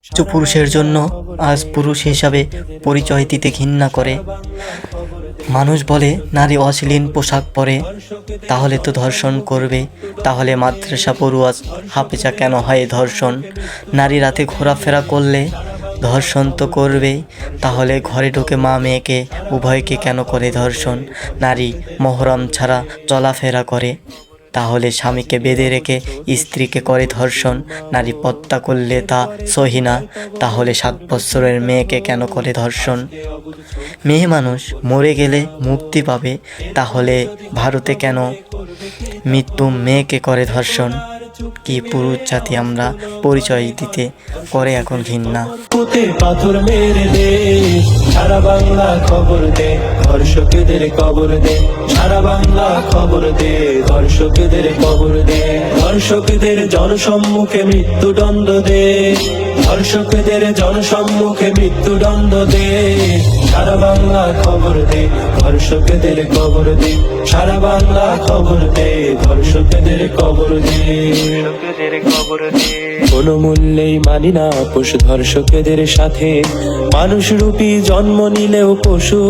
কিছু পুরুষের জন্য আজ পুরুষ হিসাবে পরিচয় দিতে ঘৃণা করে। মানুষ বলে নারী অশ্লীল পোশাক পরে, তাহলে তো ধর্ষণ করবে। তাহলে মাদ্রাসা পড়ুয়া হাফেজা কেন হয় ধর্ষণ? নারী রাতে ঘোরাফেরা করলে ধর্ষণ তো করবেই, তাহলে ঘরে ঢুকে মা মেয়েকে উভয়কে কেন করে ধর্ষণ? নারী মহরম ছাড়া চলাফেরা করে, তাহলে স্বামীকে বেঁধে রেখে স্ত্রীকে করে ধর্ষণ। নারী পর্দা করলে তা সহি না, তাহলে 7 বছরের মেয়েকে কেন করে ধর্ষণ? মেয়ে মানুষ মরে গেলে মুক্তি পাবে, তাহলে ভারতে কেন মৃত্যু মেয়েকে করে ধর্ষণ? কি পুরুষ জাতি আমরা, পরিচয় দিতে করে এখন ঘৃণা। পাথর মেরে দে, সারা বাংলা খবর দে, ধর্ষকদের কবর দে, সারা বাংলা খবর দে, ধর্ষকদের কবর দে, ধর্ষকদের জনসম্মুখে মৃত্যুদণ্ড দে, ধর্ষকদের জনসম্মুখে মৃত্যুদণ্ড দে, সারা বাংলা খবর দে, ধর্ষকদের কবর দে, সারা বাংলা খবর দে, ধর্ষকদের কবর দে, কবর দে। কোনো মূল্যেই মানি না পশু ধর্ষকদের সাথে, মানুষ রূপী জন্ম নিলেও পশু।